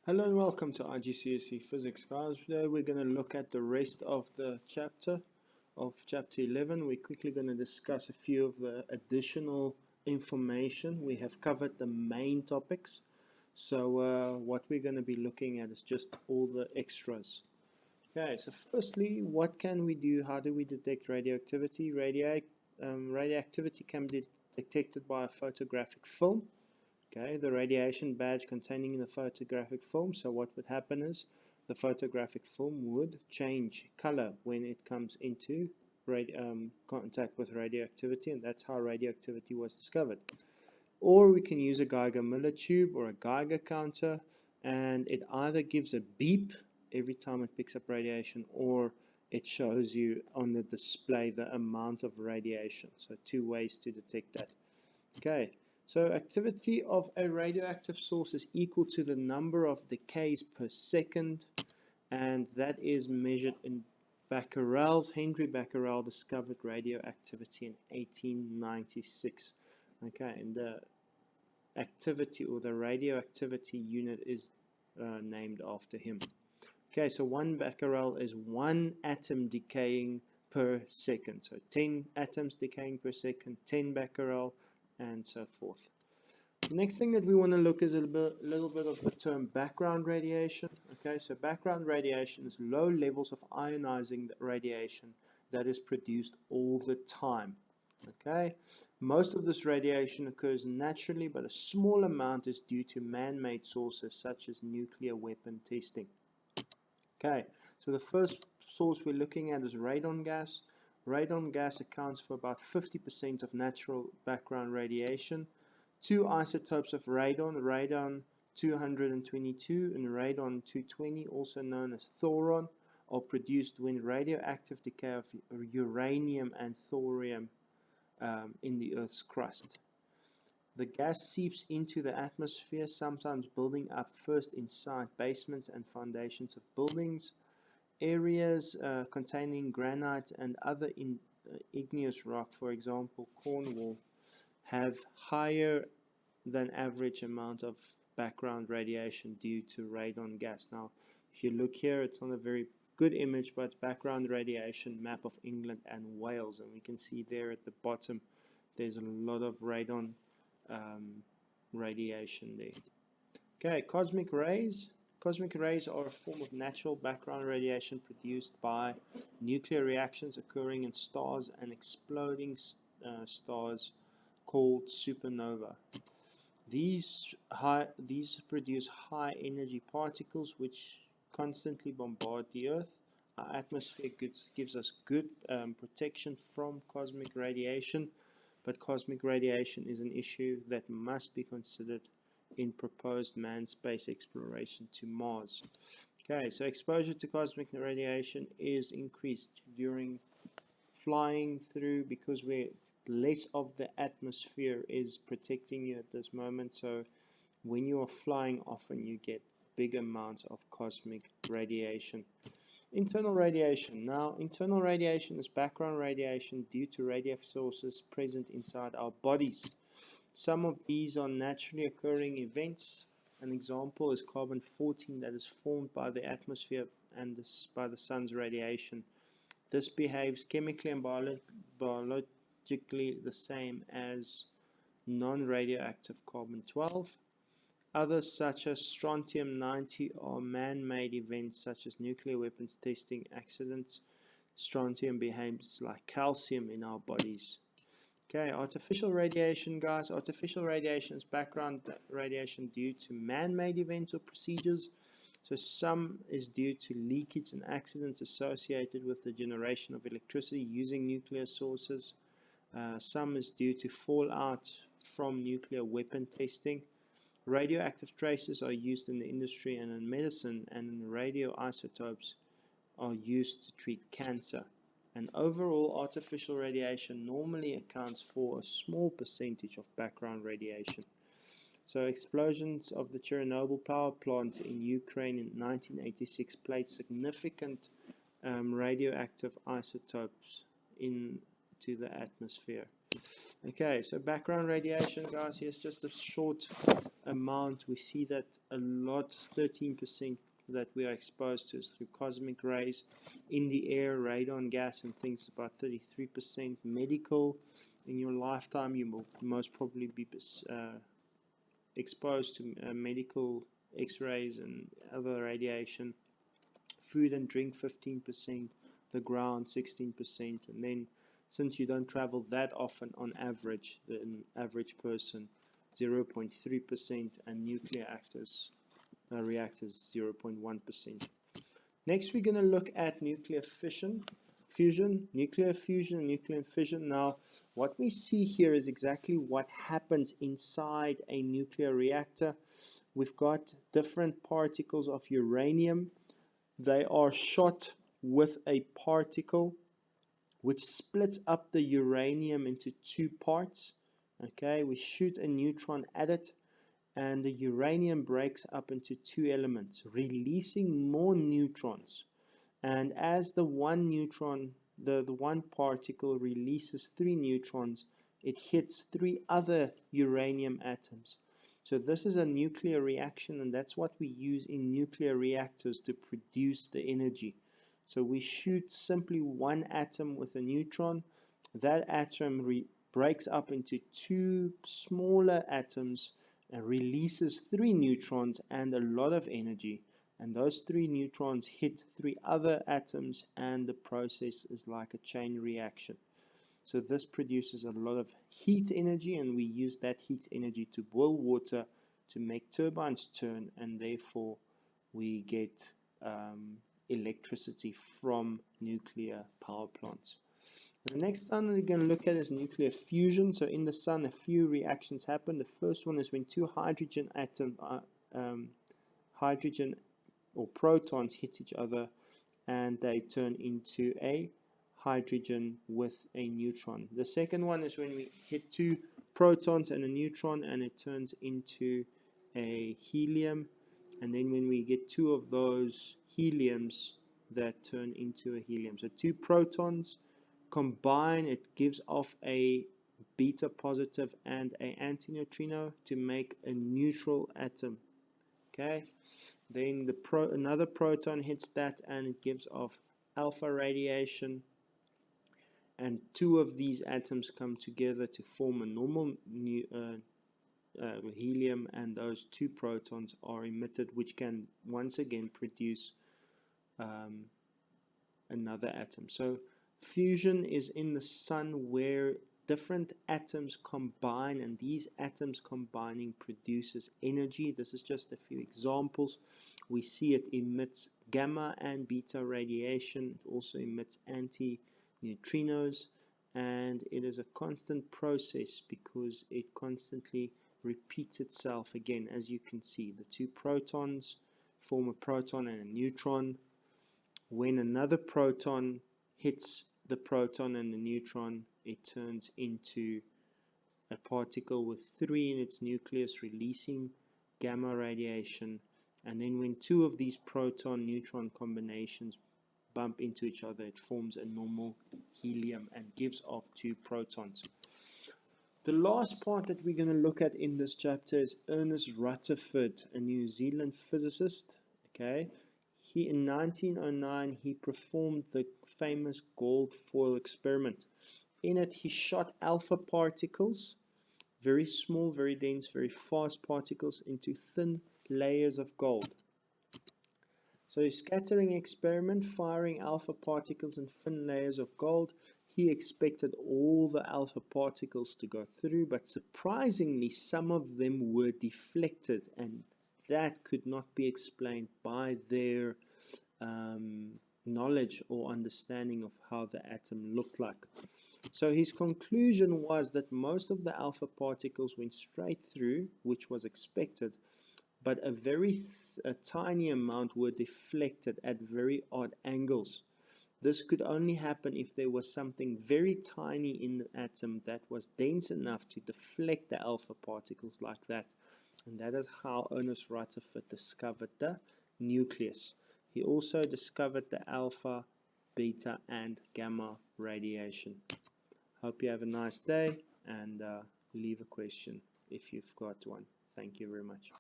Hello and welcome to IGCSE Physics, guys. Today we're going to look at the rest of the chapter of chapter 11. We're quickly going to discuss a few of the additional information. We have covered the main topics, so what we're going to be looking at is just all the extras. Okay, so firstly, what can we do? How do we detect radioactivity? Radioactivity can be detected by a photographic film. Okay, the radiation badge containing the photographic film. So what would happen is the photographic film would change color when it comes into contact with radioactivity, and that's how radioactivity was discovered. Or we can use a Geiger-Miller tube or a Geiger counter, and it either gives a beep every time it picks up radiation, or it shows you on the display the amount of radiation. So two ways to detect that. Okay, so activity of a radioactive source is equal to the number of decays per second, and that is measured in becquerels. Henry Becquerel discovered radioactivity in 1896. Okay, and the activity or the radioactivity unit is named after him. Okay, so 1 becquerel is 1 atom decaying per second. So 10 atoms decaying per second, 10 becquerel, and so forth. The next thing that we want to look is a little bit of the term background radiation. Okay, so background radiation is low levels of ionizing radiation that is produced all the time. Okay, most of this radiation occurs naturally, but a small amount is due to man-made sources such as nuclear weapon testing. Okay, so the first source we're looking at is radon gas. Radon gas accounts for about 50% of natural background radiation. Two isotopes of radon, radon 222 and radon 220, also known as thoron, are produced when radioactive decay of uranium and thorium in the Earth's crust. The gas seeps into the atmosphere, sometimes building up first inside basements and foundations of buildings. Areas containing granite and other igneous rock, for example Cornwall, have higher than average amount of background radiation due to radon gas. Now, if you look here, it's on a very good image, but background radiation map of England and Wales, and we can see there at the bottom there's a lot of radon radiation there. Okay, cosmic rays. Cosmic rays are a form of natural background radiation produced by nuclear reactions occurring in stars and exploding stars called supernova. These produce high energy particles which constantly bombard the Earth. Our atmosphere gives us good protection from cosmic radiation, but cosmic radiation is an issue that must be considered in proposed manned space exploration to Mars. Okay, so exposure to cosmic radiation is increased during flying through because less of the atmosphere is protecting you at this moment. So when you are flying, often you get big amounts of cosmic radiation. Internal radiation. Now, internal radiation is background radiation due to radioactive sources present inside our bodies. Some of these are naturally occurring events. An example is carbon-14 that is formed by the atmosphere and by the sun's radiation. This behaves chemically and biologically the same as non-radioactive carbon-12. Others, such as strontium-90, are man-made events such as nuclear weapons testing accidents. Strontium behaves like calcium in our bodies. Okay, artificial radiation, guys. Artificial radiation is background radiation due to man-made events or procedures. So some is due to leakage and accidents associated with the generation of electricity using nuclear sources. Some is due to fallout from nuclear weapon testing. Radioactive traces are used in the industry and in medicine, and radioisotopes are used to treat cancer. And overall, artificial radiation normally accounts for a small percentage of background radiation. So explosions of the Chernobyl power plant in Ukraine in 1986 played significant radioactive isotopes into the atmosphere. Okay, so background radiation, guys, here's just a short amount. We see that a lot, 13% that we are exposed to is through cosmic rays. In the air, radon gas and things, about 33%. Medical, in your lifetime, you will most probably be exposed to medical x-rays and other radiation. Food and drink, 15%. The ground, 16%. And then, since you don't travel that often on average, the average person, 0.3%, and nuclear reactors 0.1%. Next, we're going to look at nuclear fusion, nuclear fusion, and nuclear fission. Now, what we see here is exactly what happens inside a nuclear reactor. We've got different particles of uranium. They are shot with a particle which splits up the uranium into two parts. Okay, we shoot a neutron at it, and the uranium breaks up into two elements, releasing more neutrons. And as the one neutron, the one particle releases 3 neutrons, it hits 3 other uranium atoms. So this is a nuclear reaction, and that's what we use in nuclear reactors to produce the energy. So we shoot simply one atom with a neutron. That atom breaks up into 2 smaller atoms and releases 3 neutrons and a lot of energy. And those 3 neutrons hit 3 other atoms, and the process is like a chain reaction. So this produces a lot of heat energy, and we use that heat energy to boil water to make turbines turn, and therefore we get electricity from nuclear power plants. The next one we're going to look at is nuclear fusion. So in the sun, a few reactions happen. The first one is when 2 hydrogen or protons hit each other, and they turn into a hydrogen with a neutron. The second one is when we hit 2 protons and a neutron, and it turns into a helium. And then when we get 2 of those heliums, that turn into a helium. So 2 protons combine, it gives off a beta positive and a antineutrino to make a neutral atom. Okay, then another proton hits that, and it gives off alpha radiation, and 2 of these atoms come together to form a normal helium, and those 2 protons are emitted, which can once again produce another atom. So fusion is in the sun, where different atoms combine, and these atoms combining produces energy. This is just a few examples. We see it emits gamma and beta radiation. It also emits anti-neutrinos, and it is a constant process because it constantly repeats itself again. As you can see, the 2 protons form a proton and a neutron. When another proton hits the proton and the neutron, it turns into a particle with 3 in its nucleus, releasing gamma radiation. And then when 2 of these proton-neutron combinations bump into each other, it forms a normal helium and gives off 2 protons. The last part that we're going to look at in this chapter is Ernest Rutherford, a New Zealand physicist. Okay, in 1909 he performed the famous gold foil experiment. In it, he shot alpha particles, very small, very dense, very fast particles, into thin layers of gold. So his scattering experiment, firing alpha particles in thin layers of gold, he expected all the alpha particles to go through, but surprisingly some of them were deflected, and that could not be explained by their knowledge or understanding of how the atom looked like. So his conclusion was that most of the alpha particles went straight through, which was expected, but a tiny amount were deflected at very odd angles. This could only happen if there was something very tiny in the atom that was dense enough to deflect the alpha particles like that. And that is how Ernest Rutherford discovered the nucleus. He also discovered the alpha, beta, and gamma radiation. Hope you have a nice day. and leave a question if you've got one. Thank you very much.